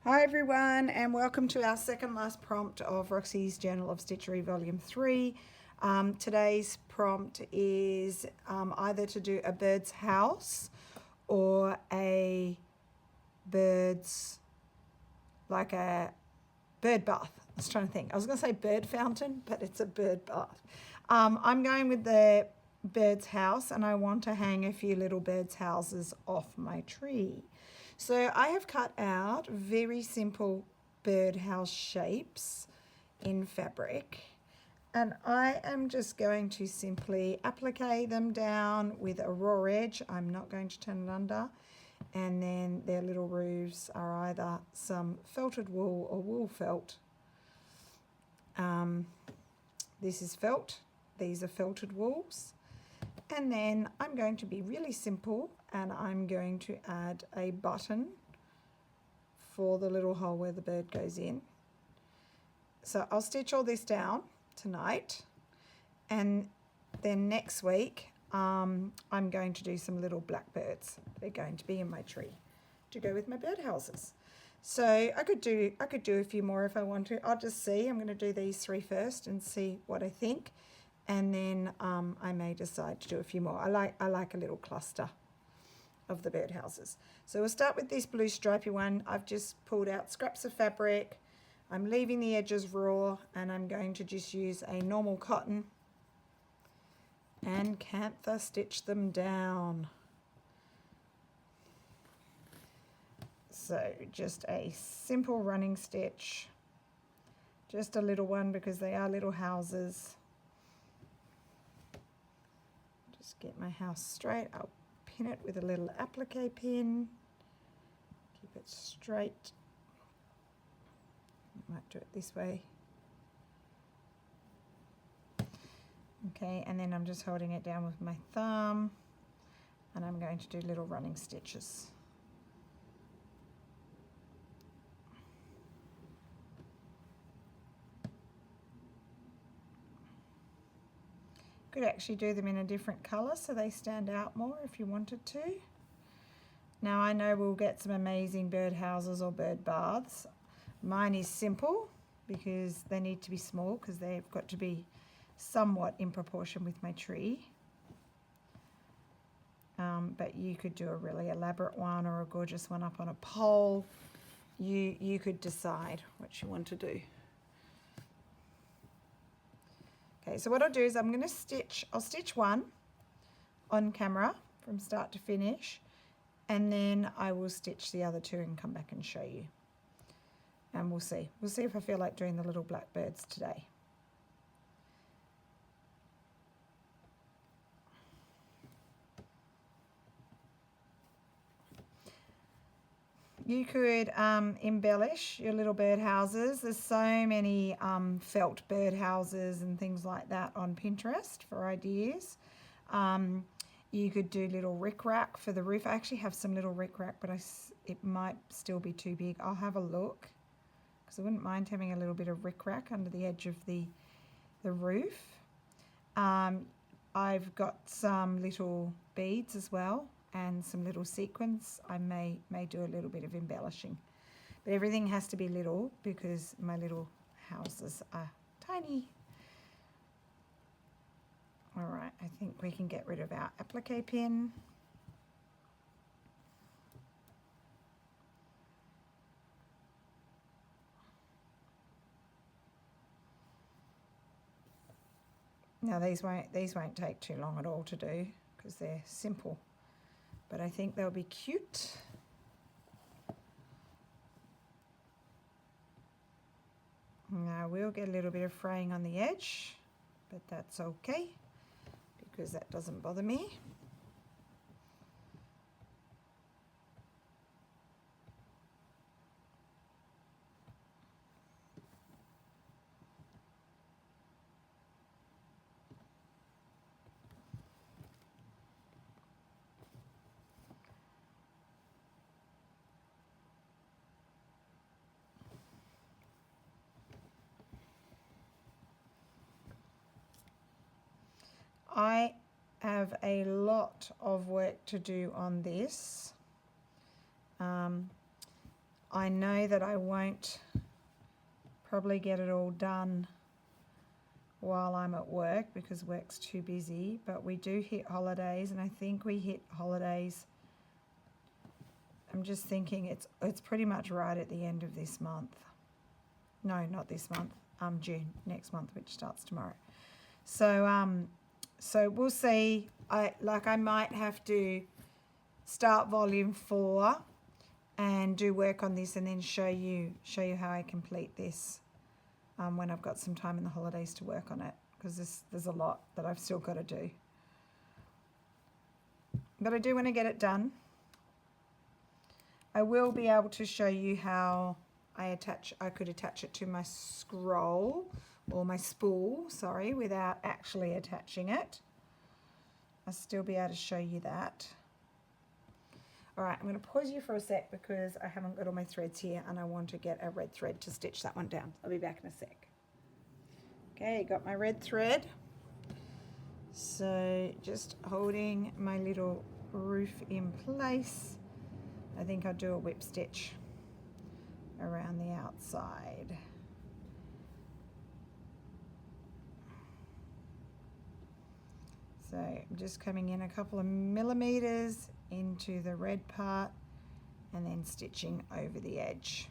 Hi everyone, and welcome to our second last prompt of Roxy's Journal of Stitchery Volume 3. Today's prompt is either to do a bird's house or a bird's, like a bird bath. I was trying to think. I was going to say bird fountain, but it's a bird bath. I'm going with the bird's house, and I want to hang a few little bird's houses off my tree. So I have cut out very simple birdhouse shapes in fabric, and I am just going to simply applique them down with a raw edge. I'm not going to turn it under, and then their little roofs are either some felted wool or wool felt. This is felt, these are felted wools. And then I'm going to be really simple, and I'm going to add a button for the little hole where the bird goes in. So I'll stitch all this down tonight, and then next week I'm going to do some little blackbirds. They're going to be in my tree to go with my birdhouses. So I could do a few more if I want to. I'll just see. I'm going to do these 3 first and see what I think. And then I may decide to do a few more. I like a little cluster of the birdhouses. So we'll start with this blue stripy one. I've just pulled out scraps of fabric. I'm leaving the edges raw, and I'm going to just use a normal cotton and camphor stitch them down. So just a simple running stitch, just a little one because they are little houses. Get my house straight. I'll pin it with a little applique pin. Keep it straight. I might do it this way. Okay, and then I'm just holding it down with my thumb, and I'm going to do little running stitches. Could actually do them in a different colour so they stand out more if you wanted to. Now I know we'll get some amazing bird houses or bird baths. Mine is simple because they need to be small because they've got to be somewhat in proportion with my tree. But you could do a really elaborate one or a gorgeous one up on a pole. You could decide what you want to do. Okay, so what I'll do is I'll stitch one on camera from start to finish, and then I will stitch the other 2 and come back and show you. And we'll see if I feel like doing the little blackbirds today. You could embellish your little bird houses. There's so many felt bird houses and things like that on Pinterest for ideas. You could do little rickrack for the roof. I actually have some little rickrack, but it might still be too big. I'll have a look because I wouldn't mind having a little bit of rickrack under the edge of the roof. I've got some little beads as well, and some little sequins. I may do a little bit of embellishing, but everything has to be little because my little houses are tiny. All right, I think we can get rid of our applique pin. Now these won't take too long at all to do because they're simple, but I think they'll be cute. Now we'll get a little bit of fraying on the edge, but that's okay because that doesn't bother me. I have a lot of work to do on this. I know that I won't probably get it all done while I'm at work because work's too busy, but we do hit holidays, and I think we hit holidays. I'm just thinking it's pretty much right at the end of this month. No, not this month. June, next month, which starts tomorrow. So we'll see. I might have to start volume 4 and do work on this, and then show you how I complete this when I've got some time in the holidays to work on it, because there's a lot that I've still got to do. But I do want to get it done. I will be able to show you how I could attach it to my scroll or my spool, sorry, without actually attaching it. I'll still be able to show you that. All right, I'm going to pause you for a sec because I haven't got all my threads here and I want to get a red thread to stitch that one down. I'll be back in a sec. Okay, got my red thread. So just holding my little roof in place. I think I'll do a whip stitch around the outside. So I'm just coming in a couple of millimeters into the red part and then stitching over the edge.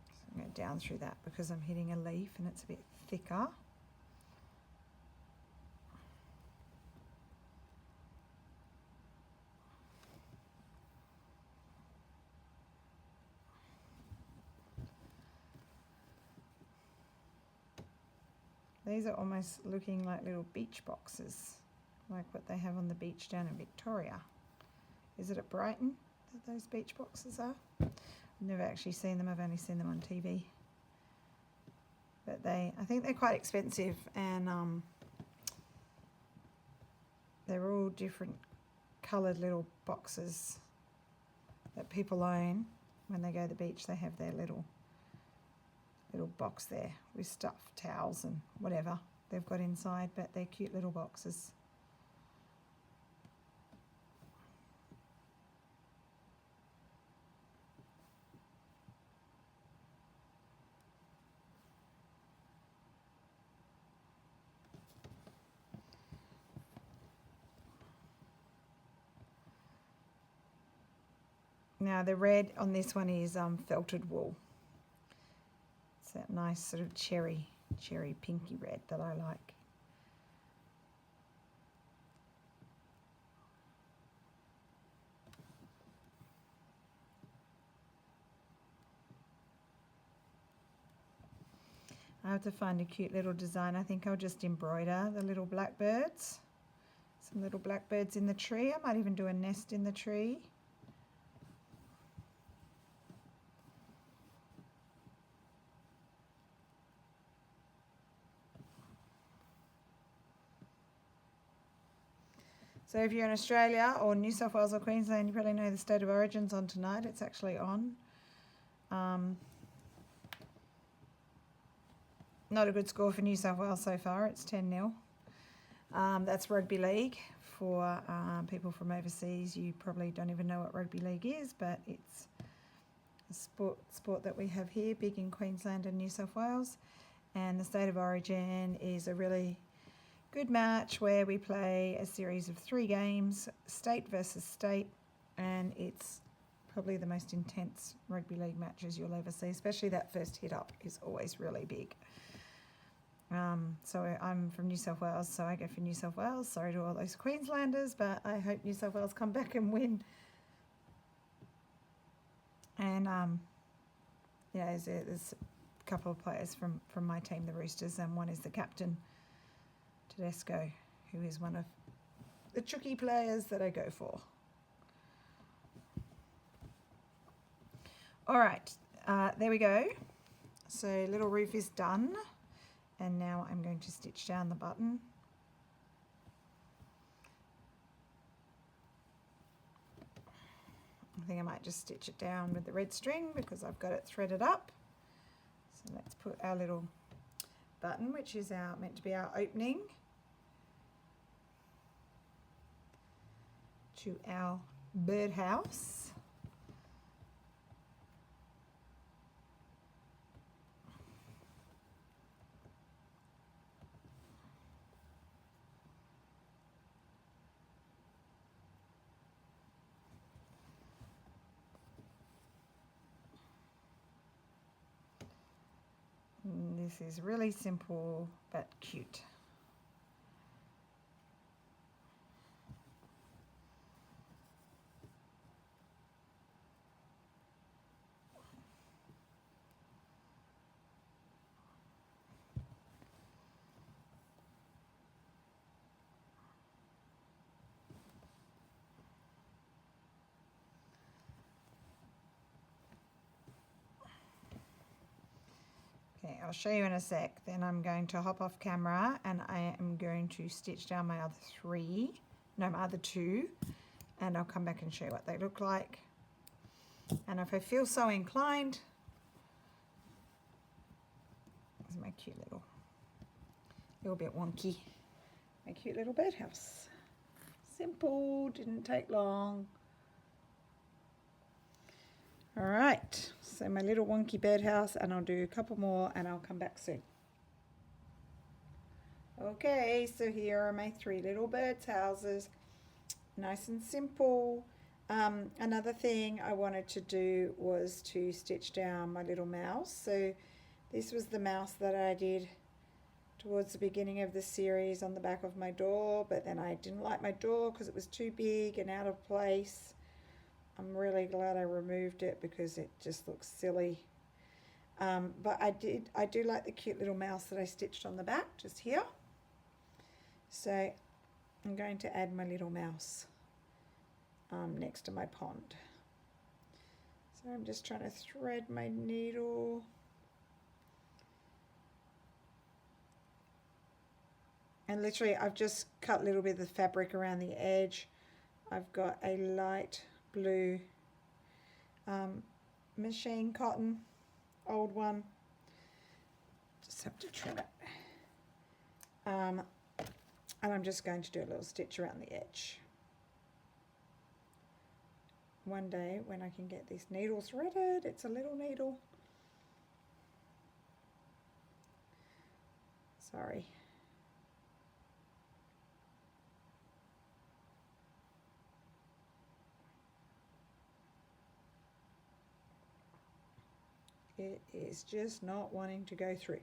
So I'm going down through that because I'm hitting a leaf and it's a bit thicker. These are almost looking like little beach boxes, like what they have on the beach down in Victoria. Is it at Brighton that those beach boxes are? I've never actually seen them, I've only seen them on TV. But I think they're quite expensive, and they're all different coloured little boxes that people own. When they go to the beach, they have their little box there with stuffed towels and whatever they've got inside, but they're cute little boxes. Now the red on this one is felted wool. It's that nice sort of cherry pinky red that I like. I have to find a cute little design. I think I'll just embroider the little blackbirds. Some little blackbirds in the tree. I might even do a nest in the tree. So if you're in Australia or New South Wales or Queensland, you probably know the State of Origin's on tonight. It's actually on. Not a good score for New South Wales so far. It's 10-0. That's rugby league. For people from overseas, you probably don't even know what rugby league is, but it's a sport that we have here, big in Queensland and New South Wales. And the State of Origin is a really good match where we play a series of 3 games, state versus state, and it's probably the most intense rugby league matches you'll ever see, especially that first hit up is always really big. So I'm from New South Wales, so I go for New South Wales. Sorry to all those Queenslanders, but I hope New South Wales come back and win. And yeah, there's a couple of players from my team, the Roosters, and one is the captain, Tedesco, who is one of the tricky players that I go for. All right, there we go. So little roof is done, and now I'm going to stitch down the button. I think I might just stitch it down with the red string because I've got it threaded up. So let's put our little button, which is meant to be our opening, to our birdhouse. This is really simple but cute. Okay, I'll show you in a sec. Then I'm going to hop off camera and I am going to stitch down my other two, and I'll come back and show you what they look like. And if I feel so inclined, this is my cute little bit wonky, my cute little birdhouse. Simple, didn't take long. All right, so my little wonky birdhouse, and I'll do a couple more and I'll come back soon. Okay, so here are my 3 little birds' houses. Nice and simple. Another thing I wanted to do was to stitch down my little mouse. So this was the mouse that I did towards the beginning of the series on the back of my door, but then I didn't like my door because it was too big and out of place. I'm really glad I removed it because it just looks silly. But I do like the cute little mouse that I stitched on the back, just here. So I'm going to add my little mouse next to my pond. So I'm just trying to thread my needle. And literally I've just cut a little bit of the fabric around the edge. I've got a light blue machine cotton, old one. Just have to trim it. And I'm just going to do a little stitch around the edge. One day when I can get this needle threaded, it's a little needle. Sorry. It is just not wanting to go through.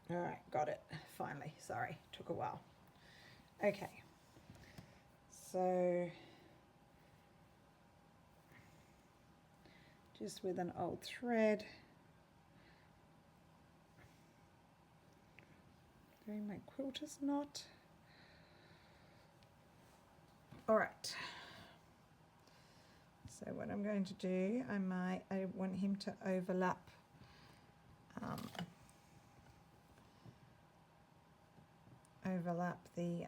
All right, got it, finally. Sorry, took a while. Okay, so just with an old thread, doing my quilter's knot. All right, so what I'm going to do, I want him to overlap the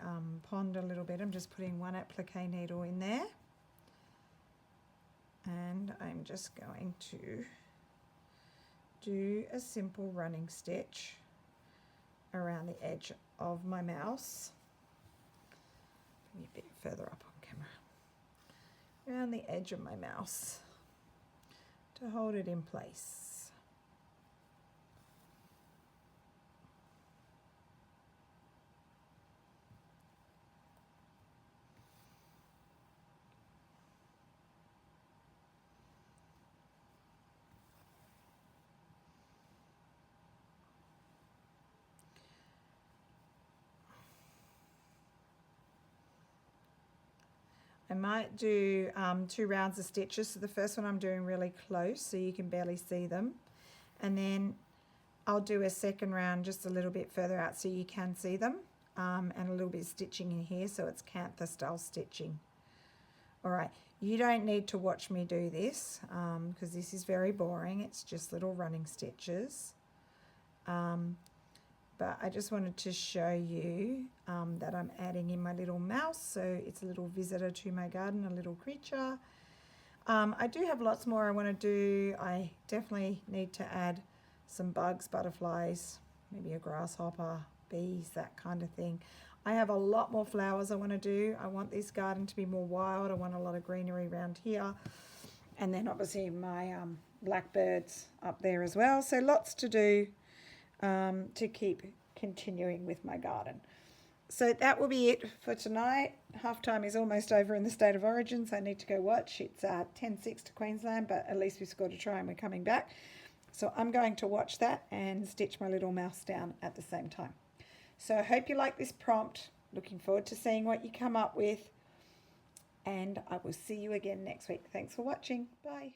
pond a little bit. I'm just putting one applique needle in there, and I'm just going to do a simple running stitch around the edge of my mouse. Bring it a bit further up on camera. Around the edge of my mouse to hold it in place. I might do 2 rounds of stitches. So the first one I'm doing really close so you can barely see them. And then I'll do a second round just a little bit further out so you can see them. And a little bit of stitching in here so it's Canthor style stitching. All right, you don't need to watch me do this because this is very boring. It's just little running stitches. but I just wanted to show you that I'm adding in my little mouse. So it's a little visitor to my garden, a little creature. I do have lots more I want to do. I definitely need to add some bugs, butterflies, maybe a grasshopper, bees, that kind of thing. I have a lot more flowers I want to do. I want this garden to be more wild. I want a lot of greenery around here. And then obviously my blackbirds up there as well. So lots to do to keep continuing with my garden. So that will be it for tonight. Halftime is almost over in the State of Origin, so I need to go watch. It's 10-6 to Queensland, but at least we've scored a try and we're coming back. So I'm going to watch that and stitch my little mouse down at the same time. So I hope you like this prompt. Looking forward to seeing what you come up with. And I will see you again next week. Thanks for watching. Bye.